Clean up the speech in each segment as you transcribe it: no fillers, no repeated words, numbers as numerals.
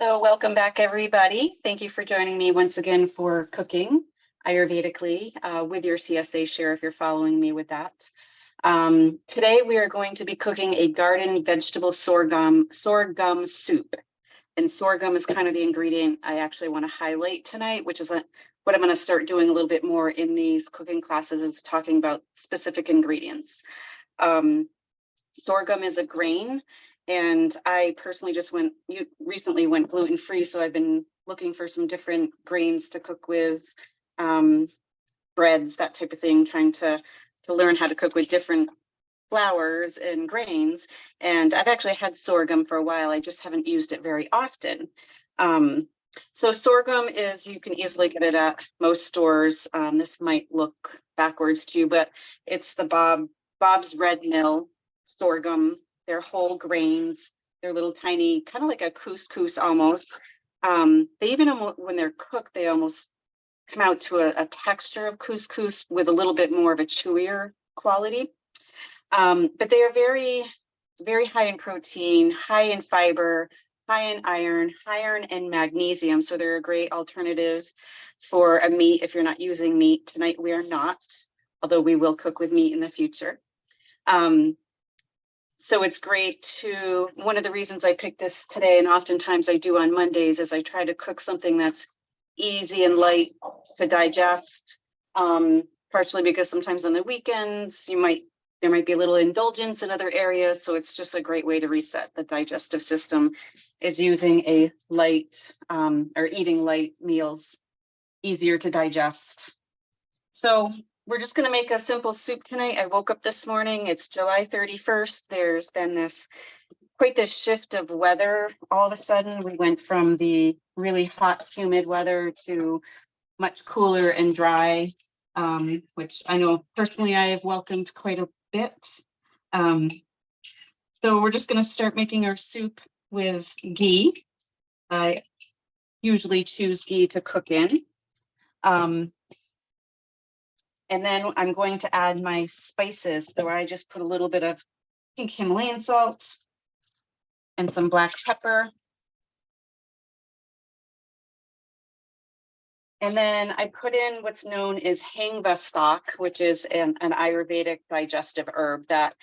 So welcome back, everybody. Thank you for joining me once again for cooking Ayurvedically with your CSA share if you're following me with that. Today we are going to be cooking a garden vegetable sorghum soup. And sorghum is kind of the ingredient I actually want to highlight tonight, which is what I'm going to start doing a little bit more in these cooking classes, is talking about specific ingredients. Sorghum is a grain, and I personally recently went gluten-free, so I've been looking for some different grains to cook with, breads, that type of thing, trying to learn how to cook with different flours and grains. And I've actually had sorghum for a while. I just haven't used it very often. So sorghum you can easily get it at most stores. This might look backwards to you, but it's the Bob's Red Mill sorghum. They're whole grains. They're little tiny, kind of like a couscous almost. They even, when they're cooked, they almost come out to a texture of couscous with a little bit more of a chewier quality. But they are very, very high in protein, high in fiber, high in iron and magnesium. So they're a great alternative for a meat if you're not using meat. Tonight we are not, although we will cook with meat in the future. So it's great one of the reasons I picked this today, and oftentimes I do on Mondays, is I try to cook something that's easy and light to digest, partially because sometimes on the weekends there might be a little indulgence in other areas. So it's just a great way to reset the digestive system, is using a light or eating light meals, easier to digest. So we're just going to make a simple soup tonight. I woke up this morning. It's July 31st. There's been quite this shift of weather. All of a sudden, we went from the really hot, humid weather to much cooler and dry, which I know personally I have welcomed quite a bit. So we're just going to start making our soup with ghee. I usually choose ghee to cook in. And then I'm going to add my spices. So I just put a little bit of pink Himalayan salt and some black pepper. And then I put in what's known as hangva stock, which is an Ayurvedic digestive herb that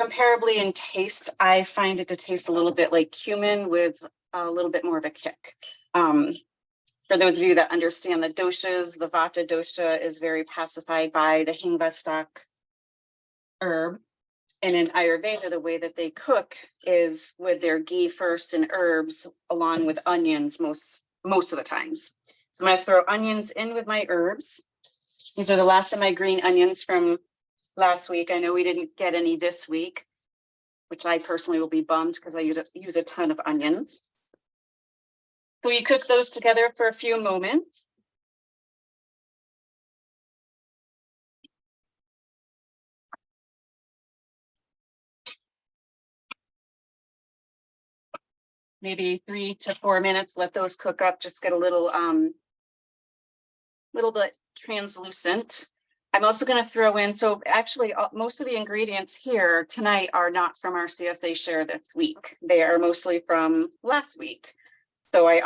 comparably in taste, I find it to taste a little bit like cumin with a little bit more of a kick. For those of you that understand the doshas, the Vata dosha is very pacified by the hangva stock herb. And in Ayurveda, the way that they cook is with their ghee first and herbs along with onions most of the times. So I'm going to throw onions in with my herbs. These are the last of my green onions from last week. I know we didn't get any this week, which I personally will be bummed because I use a ton of onions. So you cook those together for a few moments. Maybe 3 to 4 minutes, let those cook up, just get a little bit translucent. I'm also going to throw in, so actually most of the ingredients here tonight are not from our CSA share this week. They are mostly from last week. So I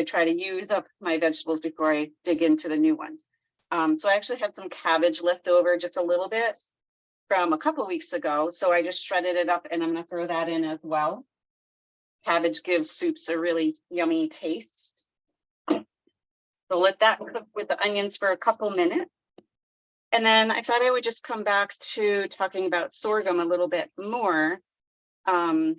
try to use up my vegetables before I dig into the new ones. So I actually had some cabbage left over, just a little bit from a couple weeks ago. So I just shredded it up and I'm going to throw that in as well. Cabbage gives soups a really yummy taste. So let that cook with the onions for a couple minutes. And then I thought I would just come back to talking about sorghum a little bit more. Talking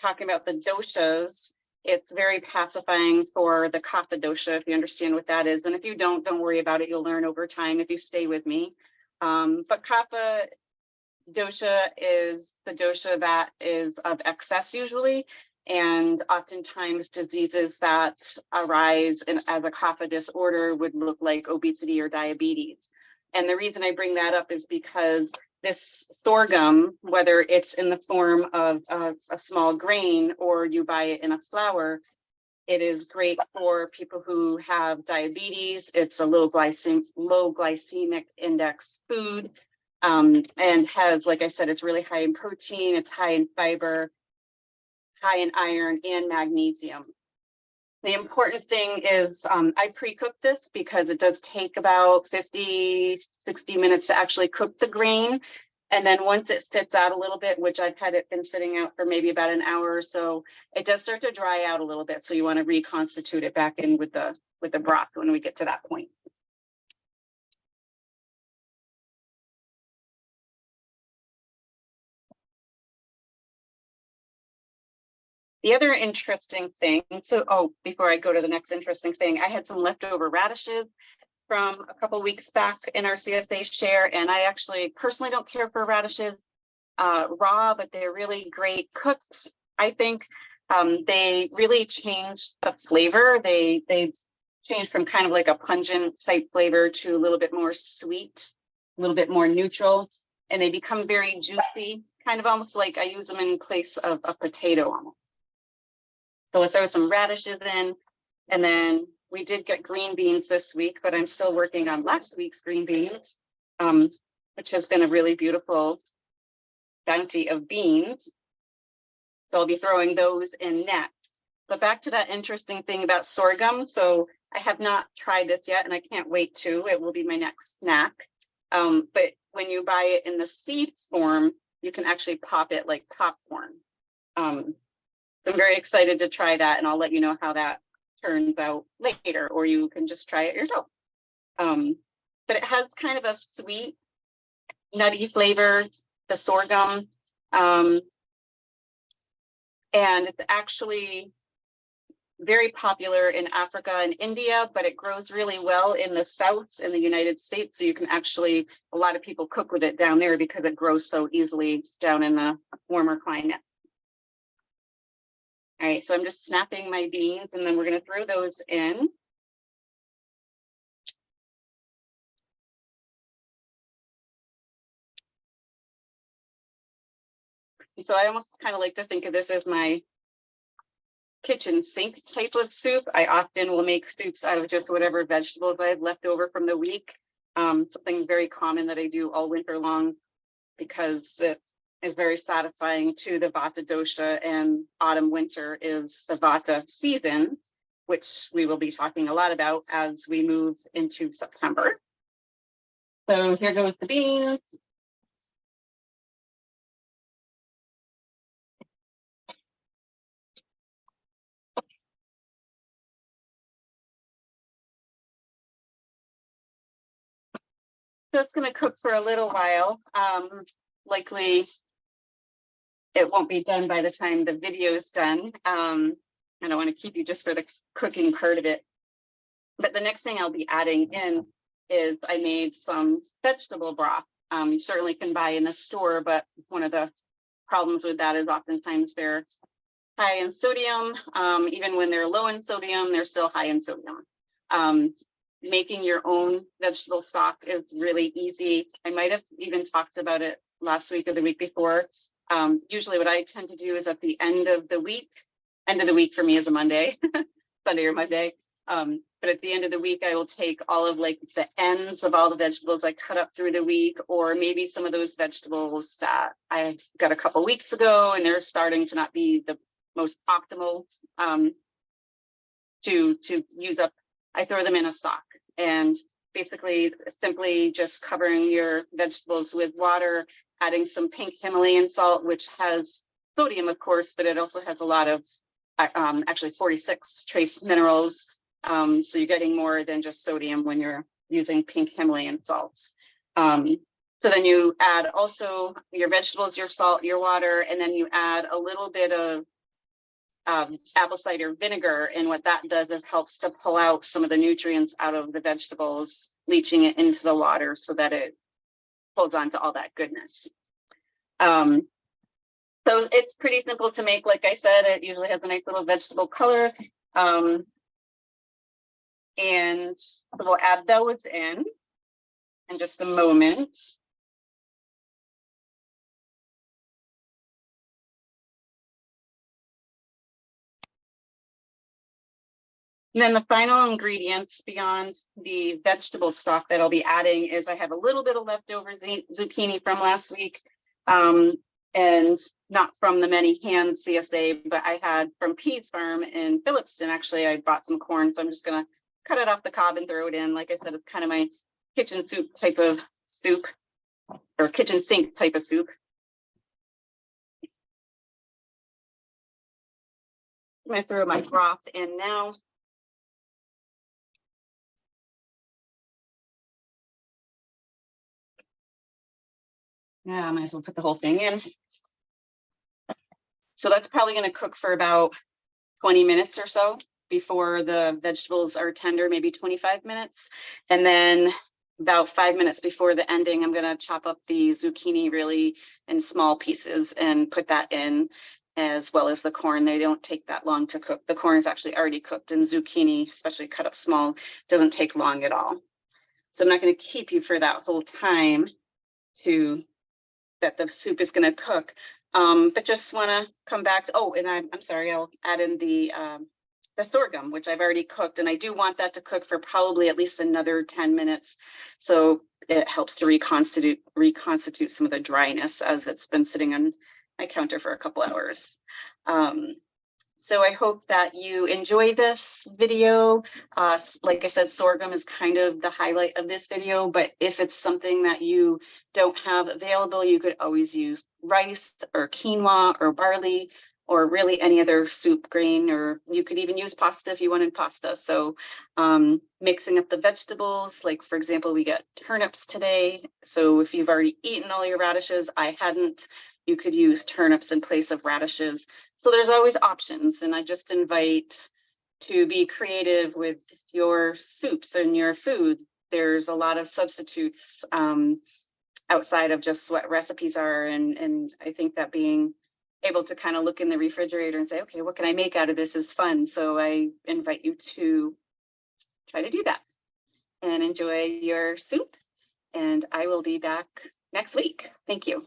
about the doshas, it's very pacifying for the kapha dosha, if you understand what that is. And if you don't worry about it. You'll learn over time if you stay with me. But kapha dosha is the dosha that is of excess usually. And oftentimes diseases that arise as a kapha disorder would look like obesity or diabetes. And the reason I bring that up is because this sorghum, whether it's in the form of a small grain or you buy it in a flour, it is great for people who have diabetes. It's a low glycemic index food, and has, like I said, it's really high in protein, it's high in fiber, high in iron and magnesium. The important thing is I pre-cook this because it does take about 50, 60 minutes to actually cook the grain. And then once it sits out a little bit, which I've had it been sitting out for maybe about an hour or so, it does start to dry out a little bit. So you want to reconstitute it back in with the broth when we get to that point. The other interesting thing, before I go to the next interesting thing, I had some leftover radishes from a couple weeks back in our CSA share, and I actually personally don't care for radishes raw, but they're really great cooked. I think they really change the flavor. They change from kind of like a pungent type flavor to a little bit more sweet, a little bit more neutral, and they become very juicy, kind of almost like I use them in place of a potato almost. So we'll throw some radishes in, and then we did get green beans this week, but I'm still working on last week's green beans, which has been a really beautiful bounty of beans. So I'll be throwing those in next. But back to that interesting thing about sorghum. So I have not tried this yet, and I can't wait to. It will be my next snack. But when you buy it in the seed form, you can actually pop it like popcorn. So I'm very excited to try that, and I'll let you know how that turns out later, or you can just try it yourself. But it has kind of a sweet, nutty flavor, the sorghum. And it's actually very popular in Africa and India, but it grows really well in the South in the United States. So you can actually, a lot of people cook with it down there because it grows so easily down in the warmer climate. All right, so I'm just snapping my beans, and then we're going to throw those in. And so I almost kind of like to think of this as my kitchen sink type of soup. I often will make soups out of just whatever vegetables I have left over from the week. Something very common that I do all winter long because it is very satisfying to the Vata dosha, and autumn winter is the Vata season, which we will be talking a lot about as we move into September. So here goes the beans. So it's going to cook for a little while. Likely it won't be done by the time the video is done. And I want to keep you just for the cooking part of it. But the next thing I'll be adding in is I made some vegetable broth. You certainly can buy in the store, but one of the problems with that is oftentimes they're high in sodium. Even when they're low in sodium, they're still high in sodium. Making your own vegetable stock is really easy. I might have even talked about it last week or the week before. Usually what I tend to do is at the end of the week for me is a Monday, Sunday or Monday. But at the end of the week, I will take all of like the ends of all the vegetables I cut up through the week, or maybe some of those vegetables that I got a couple weeks ago and they're starting to not be the most optimal to use up. I throw them in a stock, and basically simply just covering your vegetables with water, adding some pink Himalayan salt, which has sodium, of course, but it also has a lot of actually 46 trace minerals. So you're getting more than just sodium when you're using pink Himalayan salts. So then you add also your vegetables, your salt, your water, and then you add a little bit of apple cider vinegar. And what that does is helps to pull out some of the nutrients out of the vegetables, leaching it into the water so that it holds on to all that goodness. So it's pretty simple to make. Like I said, it usually has a nice little vegetable color. And we'll add those in just a moment. And then the final ingredients beyond the vegetable stock that I'll be adding is I have a little bit of leftover zucchini from last week. and not from the Many Hands CSA, but I had from Pete's Farm in Phillipston. Actually, I bought some corn, so I'm just gonna cut it off the cob and throw it in. Like I said, it's kind of my kitchen soup type of soup, or kitchen sink type of soup. I'm gonna throw my broth in now. Yeah, I might as well put the whole thing in. So that's probably gonna cook for about 20 minutes or so before the vegetables are tender, maybe 25 minutes. And then about 5 minutes before the ending, I'm gonna chop up the zucchini really in small pieces and put that in, as well as the corn. They don't take that long to cook. The corn is actually already cooked, and zucchini, especially cut up small, doesn't take long at all. So I'm not gonna keep you for that whole time that the soup is gonna cook. But just wanna come back to, oh, and I'm sorry, I'll add in the sorghum, which I've already cooked, and I do want that to cook for probably at least another 10 minutes. So it helps to reconstitute some of the dryness as it's been sitting on my counter for a couple hours. So I hope that you enjoy this video. Like I said, sorghum is kind of the highlight of this video, but if it's something that you don't have available, you could always use rice or quinoa or barley, or really any other soup grain, or you could even use pasta if you wanted pasta. So mixing up the vegetables, like for example, we got turnips today. So if you've already eaten all your radishes, I hadn't, you could use turnips in place of radishes. So there's always options, and I just invite to be creative with your soups and your food. There's a lot of substitutes outside of just what recipes are, and I think that being able to kind of look in the refrigerator and say, okay, what can I make out of this is fun. So I invite you to try to do that and enjoy your soup, and I will be back next week. Thank you.